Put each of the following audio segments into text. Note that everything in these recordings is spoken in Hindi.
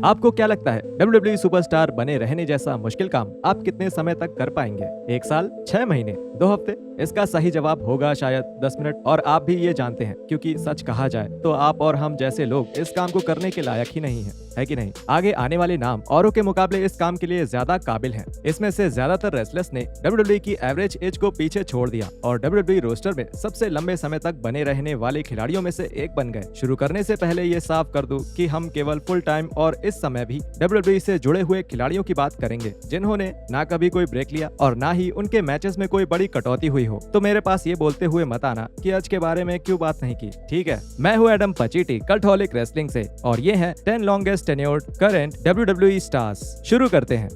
आपको क्या लगता है WWE सुपरस्टार बने रहने जैसा मुश्किल काम आप कितने समय तक कर पाएंगे? 1 साल, 6 महीने, 2 हफ्ते? इसका सही जवाब होगा शायद 10 मिनट। और आप भी ये जानते हैं, क्योंकि सच कहा जाए तो आप और हम जैसे लोग इस काम को करने के लायक ही नहीं है कि नहीं? आगे आने वाले नाम औरों के मुकाबले इस काम के लिए ज्यादा काबिल हैं। इसमें से ज्यादातर रेसलर्स ने WWE की एवरेज एज को पीछे छोड़ दिया और WWE रोस्टर में सबसे लंबे समय तक बने रहने वाले खिलाड़ियों में से एक बन गए। शुरू करने से पहले ये साफ कर दूं कि हम केवल फुल टाइम और इस समय भी WWE से जुड़े हुए खिलाड़ियों की बात करेंगे, जिन्होंने ना कभी कोई ब्रेक लिया और ना ही उनके मैचेस में कोई बड़ी कटौती हुई हो। तो मेरे पास ये बोलते हुए मत आना कि आज के बारे में क्यों बात नहीं की, ठीक है? मैं हूँ एडम पचीटी कल्टहॉलिक रेसलिंग से और ये है 10 longest tenured current WWE stars. शुरू करते हैं।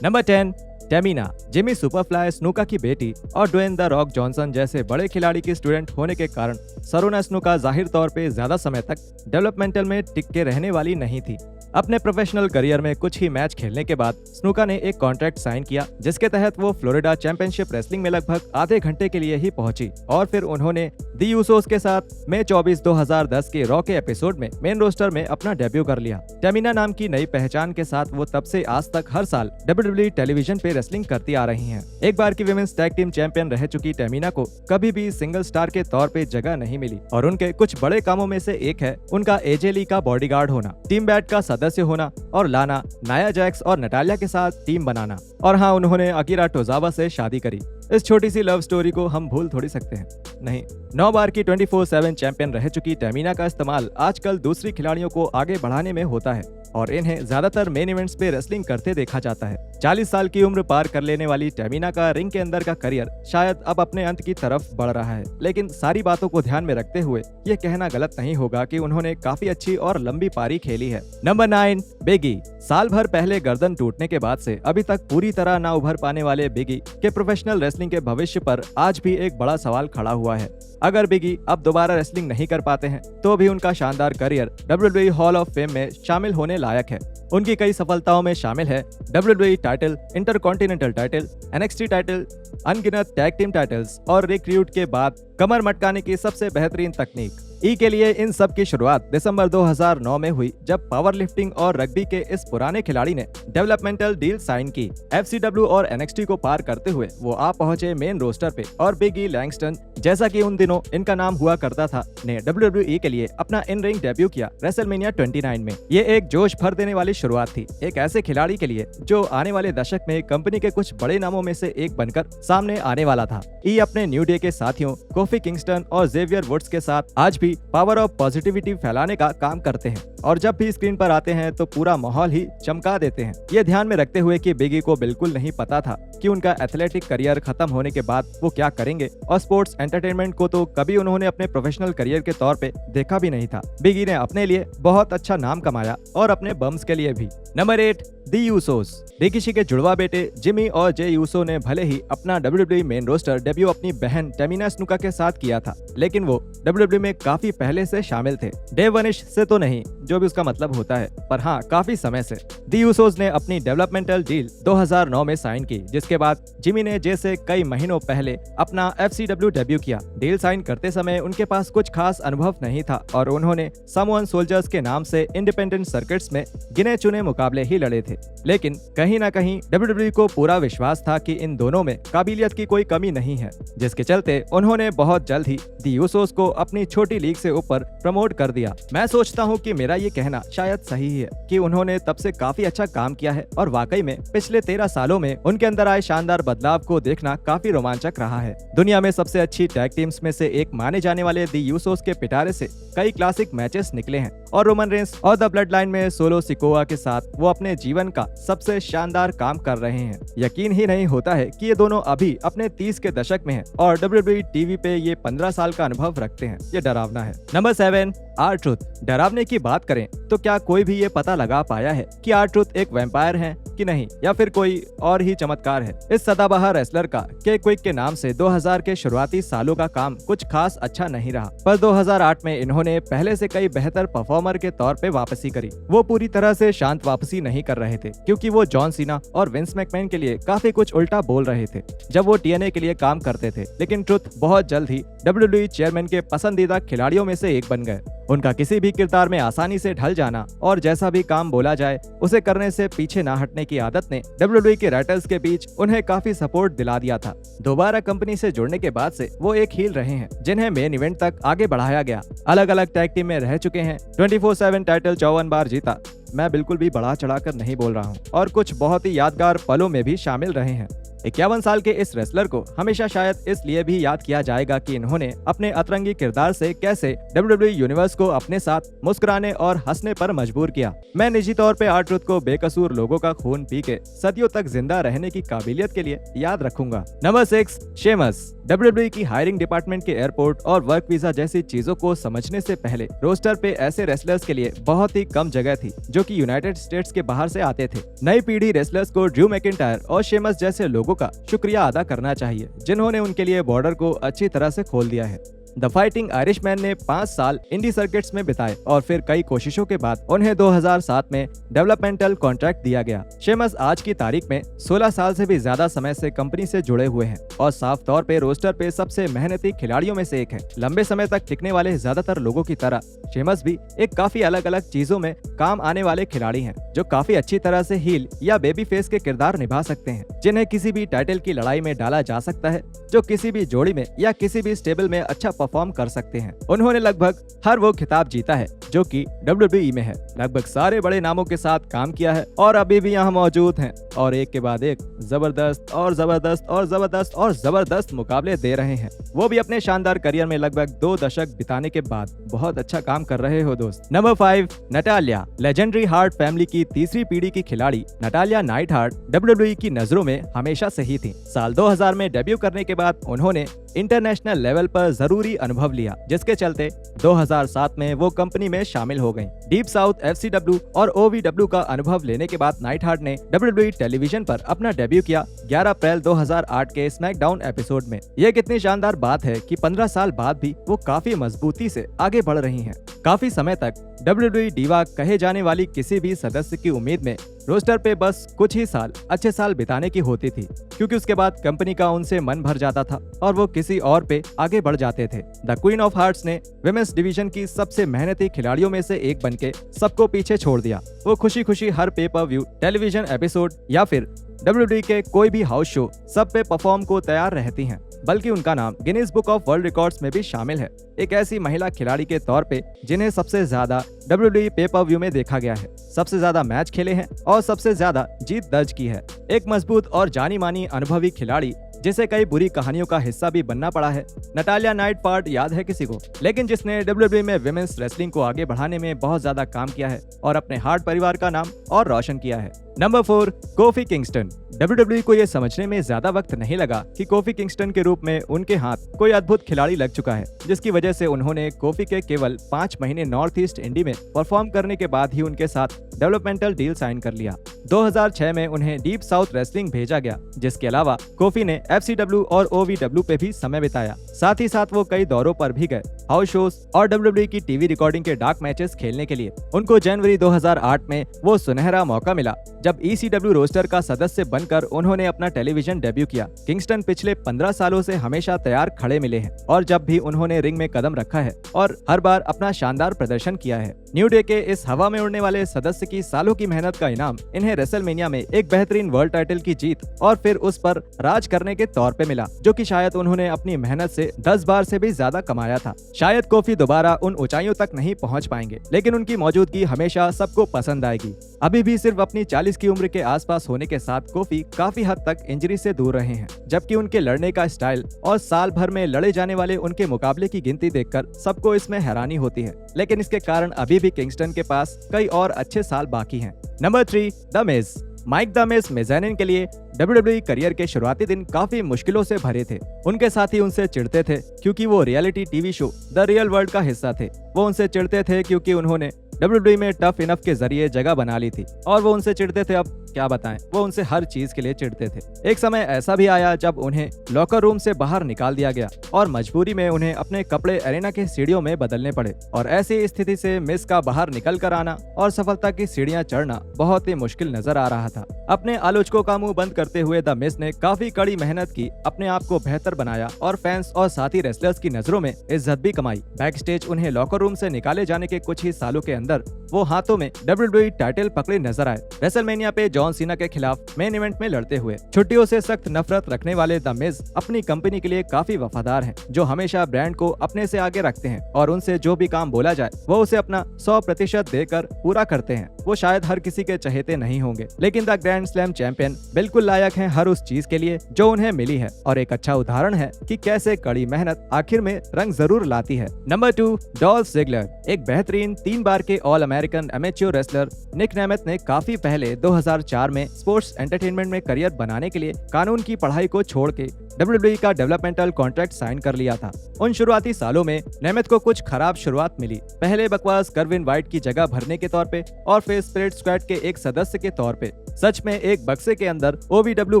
नंबर 10, टेमिना। जिमी सुपरफ्लाई स्नूका की बेटी और ड्वेन द रॉक जॉनसन जैसे बड़े खिलाड़ी की स्टूडेंट होने के कारण सरोना स्नूका जाहिर तौर पे ज्यादा समय तक डेवलपमेंटल में टिक के रहने वाली नहीं थी। अपने प्रोफेशनल करियर में कुछ ही मैच खेलने के बाद स्नूका ने एक कॉन्ट्रैक्ट साइन किया, जिसके तहत वो फ्लोरिडा चैंपियनशिप रेसलिंग में लगभग आधे घंटे के लिए ही पहुंची और फिर उन्होंने दी यूसोस के साथ मई 24, 2010 के रॉ के एपिसोड में मेन रोस्टर में अपना डेब्यू कर लिया। टेमिना नाम की नई पहचान के साथ वो तब से आज तक हर साल WWE टेलीविजन पे रेसलिंग करती आ रही हैं। एक बार की विमेंस टैग टीम चैंपियन रह चुकी टेमिना को कभी भी सिंगल स्टार के तौर पे जगह नहीं मिली और उनके कुछ बड़े कामों में से एक है उनका एजे ली का बॉडीगार्ड होना, टीम बैट का सदस्य होना और लाना, नाया जैक्स और नटालिया के साथ टीम बनाना। और हाँ, उन्होंने अकीरा टोजावा से शादी करी। इस छोटी सी लव स्टोरी को हम भूल थोड़ी सकते हैं, नहीं। 9 बार की 24/7 चैंपियन रह चुकी टेमिना का इस्तेमाल आजकल दूसरी खिलाड़ियों को आगे बढ़ाने में होता है और इन्हें ज्यादातर मेन इवेंट्स पे रेसलिंग करते देखा जाता है। 40 साल की उम्र पार कर लेने वाली टेमिना का रिंग के अंदर का करियर शायद अब अपने अंत की तरफ बढ़ रहा है, लेकिन सारी बातों को ध्यान में रखते हुए ये कहना गलत नहीं होगा कि उन्होंने काफी अच्छी और लंबी पारी खेली है। नंबर 9, बिगी। साल भर पहले गर्दन टूटने के बाद से अभी तक पूरी तरह ना उभर पाने वाले बिगी के प्रोफेशनल रेसलिंग के भविष्य पर आज भी एक बड़ा सवाल खड़ा हुआ है। अगर बिगी अब दोबारा रेसलिंग नहीं कर पाते हैं तो भी उनका शानदार career WWE hall of fame में शामिल होने लायक है। उनकी कई सफलताओं में शामिल है WWE title, intercontinental title, NXT title, अनगिनत टैग टीम टाइटल्स और रिक्रूट के बाद कमर मटकाने की सबसे बेहतरीन तकनीक। ई के लिए इन सब की शुरुआत दिसंबर 2009 में हुई, जब पावर लिफ्टिंग और रग्बी के इस पुराने खिलाड़ी ने डेवलपमेंटल डील साइन की। FCW और NXT को पार करते हुए वो आ पहुंचे मेन रोस्टर पे और बिगी लैंगस्टन, जैसा कि उन दिनों इनका नाम हुआ करता था, ने WWE के लिए अपना इन रिंग डेब्यू किया रेसलमेनिया 29 में। ये एक जोश भर देने वाली शुरुआत थी एक ऐसे खिलाड़ी के लिए जो आने वाले दशक में कंपनी के कुछ बड़े नामों में से एक बनकर सामने आने वाला था। ई अपने न्यू डे के साथियों कोफी किंगस्टन और जेवियर वुड्स के साथ आज भी पावर ऑफ पॉजिटिविटी फैलाने का काम करते हैं और जब भी स्क्रीन पर आते हैं तो पूरा माहौल ही चमका देते हैं। ये ध्यान में रखते हुए कि बिगी को बिल्कुल नहीं पता था कि उनका एथलेटिक करियर खत्म होने के बाद वो क्या करेंगे और स्पोर्ट्स एंटरटेनमेंट को तो कभी उन्होंने अपने प्रोफेशनल करियर के तौर पे देखा भी नहीं था। बिगी ने अपने लिए बहुत अच्छा नाम कमाया और अपने बम्स के लिए भी। नंबर 8, दी यूसोस। रिकीशी के जुड़वा बेटे जिमी और जे यूसो ने भले ही अपना WWE मेन रोस्टर डेब्यू अपनी बहन टेमिना स्नूका के साथ किया था, लेकिन वो WWE में काफी पहले से शामिल थे। डे वनिश से तो नहीं, जो भी उसका मतलब होता है, पर हाँ काफी समय से। दी यूसोस ने अपनी डेवलपमेंटल डील 2009 में साइन की, जिसके बाद जिमी ने जे से कई महीनों पहले अपना FCW डेब्यू किया। डील साइन करते समय उनके पास कुछ खास अनुभव नहीं था और उन्होंने सामोअन सोल्जर्स के नाम से इंडिपेंडेंट सर्किट्स में गिने चुने मुकाबले ही लड़े थे, लेकिन कहीं ना कहीं WWE को पूरा विश्वास था कि इन दोनों में काबिलियत की कोई कमी नहीं है, जिसके चलते उन्होंने बहुत जल्द ही दी यूसोस को अपनी छोटी लीग से ऊपर प्रमोट कर दिया। मैं सोचता हूँ कि मेरा ये कहना शायद सही है कि उन्होंने तब से काफी अच्छा काम किया है और वाकई में पिछले 13 सालों में उनके अंदर आए शानदार बदलाव को देखना काफी रोमांचक रहा है। दुनिया में सबसे अच्छी टैग टीम्स में से एक माने जाने वाले दी यूसोस के पिटारे से कई क्लासिक मैचेस निकले हैं और रोमन रेंस और द ब्लड लाइन में सोलो सिकोआ के साथ वो अपने जीवन का सबसे शानदार काम कर रहे हैं। यकीन ही नहीं होता है कि ये दोनों अभी अपने 30 के दशक में हैं और WWE टीवी पे ये 15 साल का अनुभव रखते हैं। ये डरावना है। Number 7, R-Truth। डरावने की बात करें तो क्या कोई भी ये पता लगा पाया है कि R-Truth एक वैम्पायर है कि नहीं, या फिर कोई और ही चमत्कार है? इस सदाबहार रेसलर का के क्विक के नाम से 2000 के शुरुआती सालों का काम कुछ खास अच्छा नहीं रहा, पर 2008 में इन्होंने पहले से कई बेहतर परफॉर्मर के तौर पे वापसी करी। वो पूरी तरह से शांत वापसी नहीं कर रहे थे, क्योंकि वो जॉन सीना और विंस मैकमैन के लिए काफी कुछ उल्टा बोल रहे थे जब वो TNA के लिए काम करते थे, लेकिन ट्रुथ बहुत जल्द ही WWE चेयरमैन के पसंदीदा खिलाड़ियों में से एक बन गए। उनका किसी भी किरदार में आसानी से ढल जाना और जैसा भी काम बोला जाए उसे करने से पीछे ना हटने की आदत ने WWE के राइटर्स के बीच उन्हें काफी सपोर्ट दिला दिया था। दोबारा कंपनी से जुड़ने के बाद से वो एक हील रहे हैं जिन्हें मेन इवेंट तक आगे बढ़ाया गया। अलग अलग टैग टीम में रह चुके हैं, 24/7 टाइटल 54 बार जीता। मैं बिल्कुल भी बढ़ा चढ़ाकर नहीं बोल रहा हूँ, और कुछ बहुत ही यादगार पलों में भी शामिल रहे हैं। 51 साल के इस रेसलर को हमेशा शायद इसलिए भी याद किया जाएगा कि इन्होंने अपने अतरंगी किरदार से कैसे WWE यूनिवर्स को अपने साथ मुस्कुराने और हंसने पर मजबूर किया। मैं निजी तौर पे R-Truth को बेकसूर लोगों का खून पी के सदियों तक जिंदा रहने की काबिलियत के लिए याद रखूंगा। Number 6, Sheamus. WWE की हायरिंग डिपार्टमेंट के एयरपोर्ट और वर्क वीजा जैसी चीजों को समझने से पहले रोस्टर पे ऐसे रेसलर्स के लिए बहुत ही कम जगह थी जो कि यूनाइटेड स्टेट्स के बाहर से आते थे। नई पीढ़ी रेसलर्स को ड्रू मैकिंटायर और शेमस जैसे लोगों का शुक्रिया अदा करना चाहिए जिन्होंने उनके लिए बॉर्डर को अच्छी तरह से खोल दिया है। द फाइटिंग आयरिशमैन ने 5 साल इंडी सर्किट्स में बिताए और फिर कई कोशिशों के बाद उन्हें 2007 में डेवलपमेंटल कॉन्ट्रैक्ट दिया गया। शेमस आज की तारीख में 16 साल से भी ज्यादा समय से कंपनी से जुड़े हुए हैं और साफ तौर पे रोस्टर पे सबसे मेहनती खिलाड़ियों में से एक है। लंबे समय तक टिकने वाले ज्यादातर लोगों की तरह शेमस भी एक काफी अलग अलग चीजों में काम आने वाले खिलाड़ी हैं जो काफी अच्छी तरह से हील या बेबी फेस के किरदार निभा सकते हैं, जिन्हें किसी भी टाइटल की लड़ाई में डाला जा सकता है, जो किसी भी जोड़ी में या किसी भी स्टेबल में अच्छा परफॉर्म कर सकते हैं। उन्होंने लगभग हर वो खिताब जीता है जो कि WWE में है, लगभग सारे बड़े नामों के साथ काम किया है और अभी भी यहाँ मौजूद हैं और एक के बाद एक जबरदस्त और जबरदस्त और जबरदस्त और जबरदस्त मुकाबले दे रहे हैं। वो भी अपने शानदार करियर में लगभग 2 दशक बिताने के बाद बहुत अच्छा काम कर रहे हो दोस्त। Number 5, Natalia. Legendary heart family की तीसरी पीढ़ी की खिलाड़ी नटालिया नाइट हार्ट WWE की नजरों में हमेशा से ही थी। साल 2000 में डेब्यू करने के बाद उन्होंने इंटरनेशनल लेवल पर जरूरी अनुभव लिया, जिसके चलते 2007 में वो कंपनी में शामिल हो गईं। डीप साउथ FCW और OVW का अनुभव लेने के बाद नाइट हार्ट ने WWE टेलीविजन पर अपना डेब्यू किया 11 अप्रैल 2008 के स्मैकडाउन एपिसोड में। यह कितनी शानदार बात है कि 15 साल बाद भी वो काफी मजबूती से आगे बढ़ रही हैं। काफी समय तक WWE डीवा कहे जाने वाली किसी भी सदस्य की उम्मीद में रोस्टर पे बस कुछ ही साल अच्छे साल बिताने की होती थी, क्योंकि उसके बाद कंपनी का उनसे मन भर जाता था और वो किसी और पे आगे बढ़ जाते थे। द क्वीन ऑफ हार्ट्स ने विमेंस डिवीजन की सबसे मेहनती खिलाड़ियों में से एक बनके सबको पीछे छोड़ दिया। वो खुशी खुशी हर पेपर व्यू, टेलीविजन एपिसोड या फिर WWE के कोई भी हाउस शो सब पे परफॉर्म को तैयार रहती हैं, बल्कि उनका नाम Guinness book of world records में भी शामिल है, एक ऐसी महिला खिलाड़ी के तौर पे जिन्हें सबसे ज्यादा WWE पेपर व्यू में देखा गया है, सबसे ज्यादा मैच खेले हैं और सबसे ज्यादा जीत दर्ज की है। एक मजबूत और जानी मानी अनुभवी खिलाड़ी जिसे कई बुरी कहानियों का हिस्सा भी बनना पड़ा है। नटालिया नाइट पार्ट याद है किसी को, लेकिन जिसने WWE में विमेंस रेसलिंग को आगे बढ़ाने में बहुत ज्यादा काम किया है और अपने हार्ट परिवार का नाम और रोशन किया है। Number 4, coffee Kingston. WWE को ये समझने में ज्यादा वक्त नहीं लगा कि कोफी किंगस्टन के रूप में उनके हाथ कोई अद्भुत खिलाड़ी लग चुका है, जिसकी वजह से उन्होंने कोफी के केवल 5 महीने नॉर्थ ईस्ट इंडी में परफॉर्म करने के बाद ही उनके साथ डेवलपमेंटल डील साइन कर लिया। 2006 में उन्हें डीप साउथ रेसलिंग भेजा गया, जिसके अलावा कोफी ने FCW और OVW पे भी समय बिताया। साथ ही साथ वो कई दौरों पर भी गए, हाउस शोज और WWE की टीवी रिकॉर्डिंग के डार्क मैचेस खेलने के लिए। उनको जनवरी 2008 में वो सुनहरा मौका मिला जब ECW रोस्टर का सदस्य बनकर उन्होंने अपना टेलीविजन डेब्यू किया। किंगस्टन पिछले 15 सालों से हमेशा तैयार खड़े मिले हैं और जब भी उन्होंने रिंग में कदम रखा है और हर बार अपना शानदार प्रदर्शन किया है। न्यू डे के इस हवा में उड़ने वाले सदस्य की सालों की मेहनत का इनाम इन्हें रेसलमेनिया में एक बेहतरीन वर्ल्ड टाइटल की जीत और फिर उस पर राज करने के तौर पे मिला, जो कि शायद उन्होंने अपनी मेहनत से 10 बार से भी ज्यादा कमाया था। शायद कोफी दोबारा उन ऊंचाइयों तक नहीं पहुंच पाएंगे, लेकिन उनकी मौजूदगी हमेशा सबको पसंद आएगी। अभी भी सिर्फ अपनी 40 की उम्र के आसपास होने के साथ कोफी काफी हद तक इंजरी से दूर रहे हैं, जबकि उनके लड़ने का स्टाइल और साल भर में लड़े जाने वाले उनके मुकाबले की गिनती देखकर सबको इसमें हैरानी होती है। लेकिन इसके कारण अभी भी किंगस्टन के पास कई और अच्छे साल बाकी हैं। Number 3, the Miz. Mike the Miz Mizanin के लिए WWE करियर के शुरुआती दिन काफी मुश्किलों से भरे थे। उनके साथी उनसे चिढ़ते थे क्योंकि वो reality TV show the real world का हिस्सा थे। वो उनसे चिढ़ते थे क्योंकि उन्होंने WWE में टफ इनफ के जरिए जगह बना ली थी और वो उनसे चिढ़ते थे। अब क्या बताएं, वो उनसे हर चीज के लिए चिढ़ते थे। एक समय ऐसा भी आया जब उन्हें लॉकर रूम से बाहर निकाल दिया गया और मजबूरी में उन्हें अपने कपड़े एरेना के सीढ़ियों में बदलने पड़े और ऐसी स्थिति से मिस का बाहर निकल कर आना और सफलता की सीढ़ियां चढ़ना बहुत ही मुश्किल नजर आ रहा था। अपने आलोचकों का मुंह बंद करते हुए द मिस ने काफी कड़ी मेहनत की, अपने आप को बेहतर बनाया और फैंस और साथी रेसलर्स की नजरों में इज्जत भी कमाई। बैक स्टेज उन्हें लॉकर रूम से निकाले जाने के कुछ ही सालों के अंदर वो हाथों में WWE टाइटल पकड़े नजर आए, रेसलमेनिया पे जॉन सीना के खिलाफ मेन इवेंट में लड़ते हुए। छुट्टियों से सख्त नफरत रखने वाले द मिज अपनी कंपनी के लिए काफी वफादार हैं, जो हमेशा ब्रांड को अपने से आगे रखते हैं और उनसे जो भी काम बोला जाए वो उसे अपना 100% देकर पूरा करते हैं। वो शायद हर किसी के चहेते नहीं होंगे, लेकिन द ग्रैंड स्लैम चैंपियन बिल्कुल लायक हैं हर उस चीज के लिए जो उन्हें मिली है और एक अच्छा उदाहरण है कि कैसे कड़ी मेहनत आखिर में रंग जरूर लाती है। Number 2, Dolph Ziggler. एक बेहतरीन 3 बार के ऑल अमेरिकन एमेच्योर रेसलर निक नेमेथ ने काफी पहले 2004 में स्पोर्ट्स एंटरटेनमेंट में करियर बनाने के लिए कानून की पढ़ाई को छोड़ के WWE का डेवलपमेंटल कॉन्ट्रैक्ट साइन कर लिया था। उन शुरुआती सालों में नेमेथ को कुछ खराब शुरुआत मिली, पहले बकवास कर्विन वाइट की जगह भरने के तौर पे और फिर स्पिरिट स्क्वाड के एक सदस्य के तौर पे। सच में एक बक्से के अंदर OVW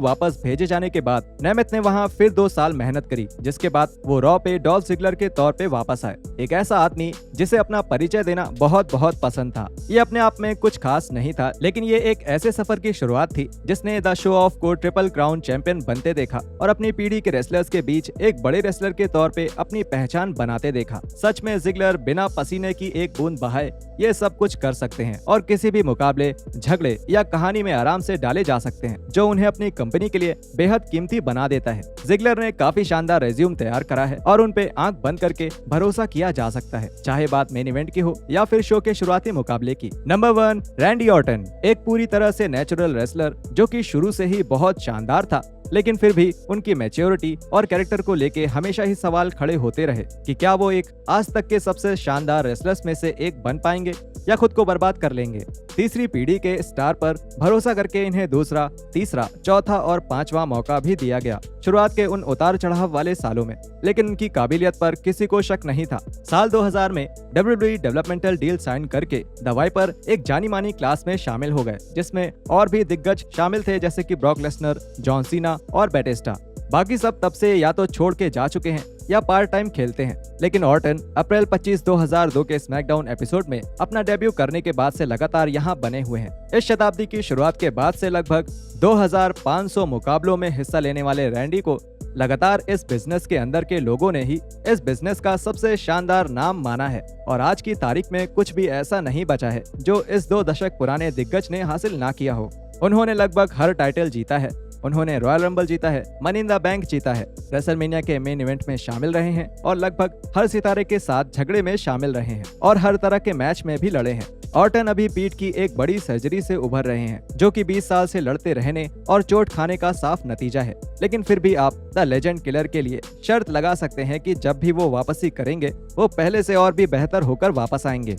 वापस भेजे जाने के बाद नेमेथ ने वहां फिर 2 साल मेहनत करी, जिसके बाद वो रॉ पे डॉल्फ ज़िगलर के तौर पे वापस आए। एक ऐसा आदमी जिसे अपना परिचय देना बहुत पसंद था। ये अपने आप में कुछ खास नहीं था, लेकिन ये एक ऐसे सफर की शुरुआत थी जिसने द शो ऑफ को ट्रिपल क्राउन चैंपियन बनते देखा और अपनी पीढ़ी के रेसलर्स के बीच एक बड़े रेसलर के तौर पे अपनी पहचान बनाते देखा। सच में ज़िगलर बिना पसीने की एक बूंद बहाए ये सब कुछ कर सकते हैं और किसी भी मुकाबले, झगड़े या कहानी में आराम से डाले जा सकते हैं, जो उन्हें अपनी कंपनी के लिए बेहद कीमती बना देता है। ज़िगलर ने काफी शानदार रेज्यूम तैयार करा है और उन पे आंख बंद करके भरोसा किया जा सकता है, चाहे बात मेन इवेंट की हो या फिर शो के शुरुआती मुकाबले की। Number 1, Randy Orton. एक पूरी तरह से नेचुरल रेसलर जो कि शुरू से ही बहुत शानदार था, लेकिन फिर भी उनकी मैच्योरिटी और कैरेक्टर को लेके हमेशा ही सवाल खड़े होते रहे कि क्या वो एक आज तक के सबसे शानदार रेसलर्स में से एक बन पाएंगे या खुद को बर्बाद कर लेंगे। तीसरी पीढ़ी के स्टार पर भरोसा करके इन्हें दूसरा, तीसरा, चौथा और 5वां मौका भी दिया गया शुरुआत के उन उतार चढ़ाव वाले सालों में, लेकिन उनकी काबिलियत पर किसी को शक नहीं था। साल 2000 में WWE डेवलपमेंटल डील साइन करके द वाइपर एक जानी मानी क्लास में शामिल हो गए, जिसमें और भी दिग्गज शामिल थे जैसे कि ब्रॉक लेसनर, जॉन सीना और बैटिस्टा। बाकी सब तब से या तो छोड़ के जा चुके हैं या पार्ट टाइम खेलते हैं, लेकिन ऑर्टन अप्रैल 25, 2002 के स्मैकडाउन एपिसोड में अपना डेब्यू करने के बाद से लगातार यहाँ बने हुए हैं। इस शताब्दी की शुरुआत के बाद से लगभग 2500 मुकाबलों में हिस्सा लेने वाले रैंडी को लगातार इस बिजनेस के अंदर के लोगों ने ही इस बिजनेस का सबसे शानदार नाम माना है और आज की तारीख में कुछ भी ऐसा नहीं बचा है जो इस 2 दशक पुराने दिग्गज ने हासिल ना किया हो। उन्होंने लगभग हर टाइटल जीता है, उन्होंने रॉयल रंबल जीता है, मनी इन द बैंक जीता है, रेसलमेनिया के मेन इवेंट में शामिल रहे हैं और लगभग हर सितारे के साथ झगड़े में शामिल रहे हैं और हर तरह के मैच में भी लड़े हैं। ऑर्टन अभी पीठ की एक बड़ी सर्जरी से उभर रहे हैं, जो कि 20 साल से लड़ते रहने और चोट खाने का साफ नतीजा है, लेकिन फिर भी आप द लेजेंड किलर के लिए शर्त लगा सकते हैं कि जब भी वो वापसी करेंगे वो पहले से और भी बेहतर होकर वापस आएंगे।